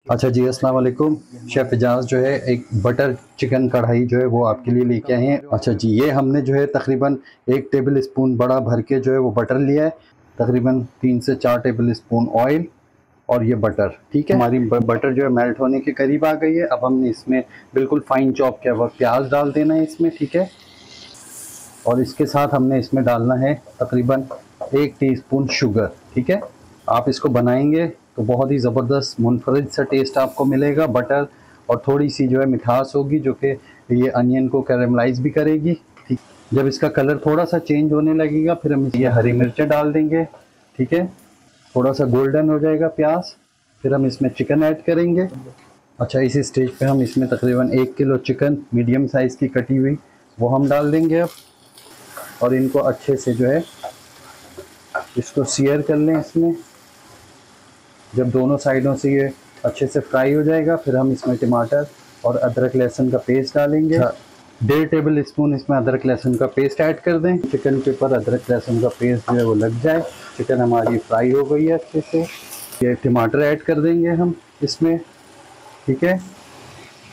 अच्छा जी, अस्सलाम वालेकुम। शेफ़ एजाज़ जो है एक बटर चिकन कढ़ाई जो है वो आपके लिए लेके आए हैं। अच्छा जी, ये हमने जो है तकरीबन 1 टेबल स्पून बड़ा भर के जो है वो बटर लिया है, तकरीबन 3 से 4 टेबल स्पून ऑयल और ये बटर, ठीक है। हमारी बटर जो है मेल्ट होने के करीब आ गई है। अब हमने इसमें बिल्कुल फाइन चॉप किया हुआ प्याज डाल देना है इसमें, ठीक है। और इसके साथ हमने इसमें डालना है तकरीबन 1 टीस्पून शुगर, ठीक है। आप इसको बनाएंगे तो बहुत ही ज़बरदस्त मुनफरिद सा टेस्ट आपको मिलेगा। बटर और थोड़ी सी जो है मिठास होगी जो कि ये अनियन को कैरेमलाइज भी करेगी, ठीक। जब इसका कलर थोड़ा सा चेंज होने लगेगा फिर हम ये हरी मिर्चें डाल देंगे, ठीक है। थोड़ा सा गोल्डन हो जाएगा प्याज, फिर हम इसमें चिकन ऐड करेंगे। अच्छा, इसी स्टेज पे हम इसमें तकरीबन 1 किलो चिकन मीडियम साइज़ की कटी हुई वो हम डाल देंगे अब। और इनको अच्छे से जो है इसको सीयर कर लें इसमें। जब दोनों साइडों से ये अच्छे से फ्राई हो जाएगा फिर हम इसमें टमाटर और अदरक लहसुन का पेस्ट डालेंगे। 1.5 टेबल स्पून इसमें अदरक लहसुन का पेस्ट ऐड कर दें। चिकन के ऊपर अदरक लहसुन का पेस्ट जो है वो लग जाए। चिकन हमारी फ्राई हो गई है अच्छे से। ये टमाटर ऐड कर देंगे हम इसमें, ठीक है।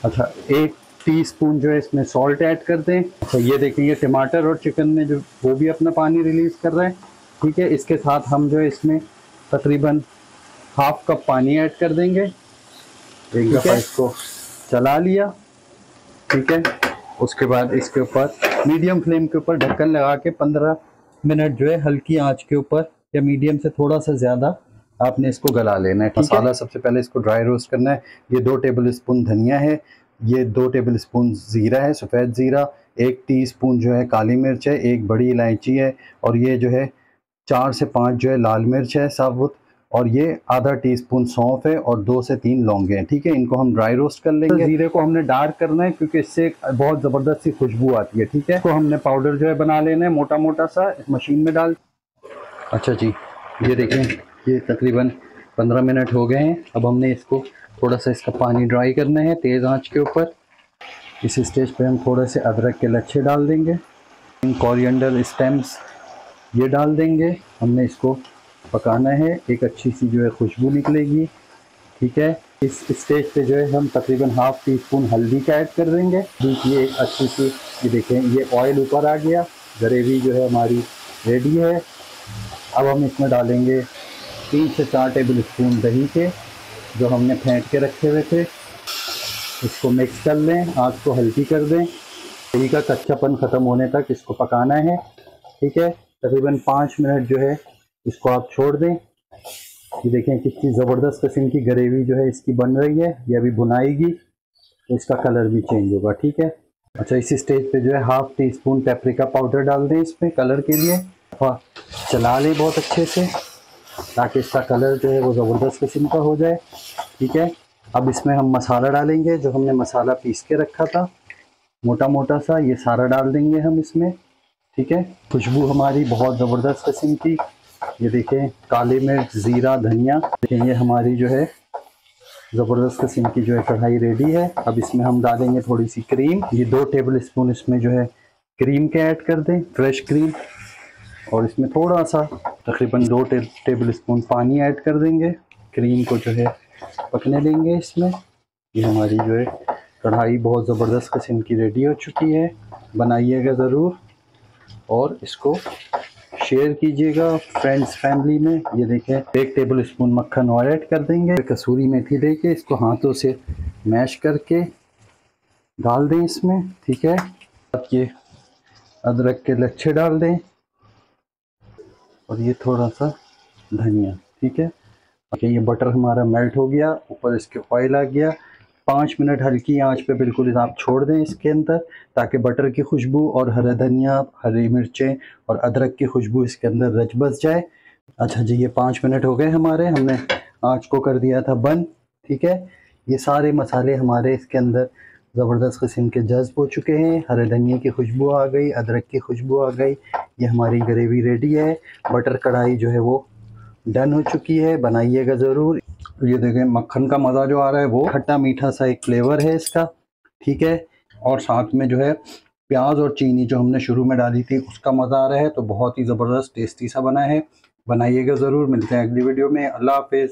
अच्छा, 1 टीस्पून जो है इसमें सॉल्ट ऐड कर दें। अच्छा, ये देखेंगे टमाटर और चिकन में जो वो भी अपना पानी रिलीज़ कर रहा है, ठीक है। इसके साथ हम जो है इसमें तकरीबन हाफ कप पानी ऐड कर देंगे। एक दफ़ा इसको चला लिया, ठीक है। उसके बाद इसके ऊपर मीडियम फ्लेम के ऊपर ढक्कन लगा के 15 मिनट जो है हल्की आंच के ऊपर या मीडियम से थोड़ा सा ज़्यादा आपने इसको गला लेना है, ठीक है। मसाला सबसे पहले इसको ड्राई रोस्ट करना है। ये 2 टेबल स्पून धनिया है, ये 2 टेबल स्पून ज़ीरा है, सफ़ेद ज़ीरा, 1 टीस्पून जो है काली मिर्च है, 1 बड़ी इलायची है और ये जो है 4 से 5 जो है लाल मिर्च है साबुत और ये आधा टीस्पून सौंफ है और 2 से 3 लौंगे हैं, ठीक है। इनको हम ड्राई रोस्ट कर लेंगे। ज़ीरे को हमने डार्क करना है क्योंकि इससे बहुत ज़बरदस्त सी खुशबू आती है, ठीक है। इसको हमने पाउडर जो है बना लेना है मोटा मोटा सा, इस मशीन में डाल। अच्छा जी, ये देखें ये तकरीबन 15 मिनट हो गए हैं। अब हमने इसको थोड़ा सा इसका पानी ड्राई करना है तेज़ आंच के ऊपर। इस स्टेज पे हम थोड़े से अदरक के लच्छे डाल देंगे, कोरिएंडर स्टेम्स ये डाल देंगे। हमने इसको पकाना है, एक अच्छी सी जो है खुशबू निकलेगी, ठीक है। इस स्टेज पे जो है हम तकरीबन हाफ टीस्पून हल्दी का ऐड कर देंगे। ये एक अच्छी सी, ये देखें ये ऑयल ऊपर आ गया, ग्रेवी जो है हमारी रेडी है। अब हम इसमें डालेंगे 3 से 4 टेबल स्पून दही के जो हमने फेंट के रखे हुए थे। इसको मिक्स कर लें, आँच को हल्की कर दें, दही का कच्चापन ख़त्म होने तक इसको पकाना है, ठीक है। तकरीबन 5 मिनट जो है इसको आप छोड़ दें। ये देखें कितनी ज़बरदस्त किस्म की ग्रेवी जो है इसकी बन रही है। ये अभी भुनाएगी तो इसका कलर भी चेंज होगा, ठीक है। अच्छा, इसी स्टेज पे जो है हाफ टीस्पून पेपरिका पाउडर डाल दें इसमें कलर के लिए और चला लें बहुत अच्छे से ताकि इसका कलर जो है वो ज़बरदस्त किस्म का हो जाए, ठीक है। अब इसमें हम मसाला डालेंगे, जो हमने मसाला पीस के रखा था मोटा मोटा सा, ये सारा डाल देंगे हम इसमें, ठीक है। खुशबू हमारी बहुत ज़बरदस्त किस्म की, ये देखें काली मिर्च, ज़ीरा, धनिया, देखें ये हमारी जो है ज़बरदस्त किस्म की जो है कढ़ाई रेडी है। अब इसमें हम डालेंगे थोड़ी सी क्रीम, ये 2 टेबल स्पून इसमें जो है क्रीम के ऐड कर दें, फ्रेश क्रीम। और इसमें थोड़ा सा तकरीबन 2 टेबल स्पून पानी ऐड कर देंगे। क्रीम को जो है पकने देंगे इसमें। ये हमारी जो है कढ़ाई बहुत ज़बरदस्त किस्म की रेडी हो चुकी है। बनाइएगा ज़रूर और इसको शेयर कीजिएगा फ्रेंड्स फैमिली में। ये देखें 1 टेबल स्पून मक्खन और ऐड कर देंगे। कसूरी मेथी लेके इसको हाथों से मैश करके डाल दें इसमें, ठीक है। अब ये अदरक के लच्छे डाल दें और ये थोड़ा सा धनिया, ठीक है। ओके, ये बटर हमारा मेल्ट हो गया, ऊपर इसके ऑयल आ गया। 5 मिनट हल्की आंच पे बिल्कुल आप छोड़ दें इसके अंदर ताकि बटर की खुशबू और हरा धनिया, हरी मिर्चें और अदरक की खुशबू इसके अंदर रच बस जाए। अच्छा जी, ये 5 मिनट हो गए हमारे, हमने आंच को कर दिया था बंद, ठीक है। ये सारे मसाले हमारे इसके अंदर ज़बरदस्त किस्म के जज्ब हो चुके हैं। हरे धनिया की खुशबू आ गई, अदरक की खुशबू आ गई। ये हमारी ग्रेवी रेडी है। बटर कढ़ाई जो है वो डन हो चुकी है, बनाइएगा ज़रूर। ये देखें मक्खन का मज़ा जो आ रहा है वो खट्टा मीठा सा एक फ्लेवर है इसका, ठीक है। और साथ में जो है प्याज और चीनी जो हमने शुरू में डाली थी उसका मज़ा आ रहा है, तो बहुत ही ज़बरदस्त टेस्टी सा बना है। बनाइएगा ज़रूर। मिलते हैं अगली वीडियो में। अल्लाह हाफिज़।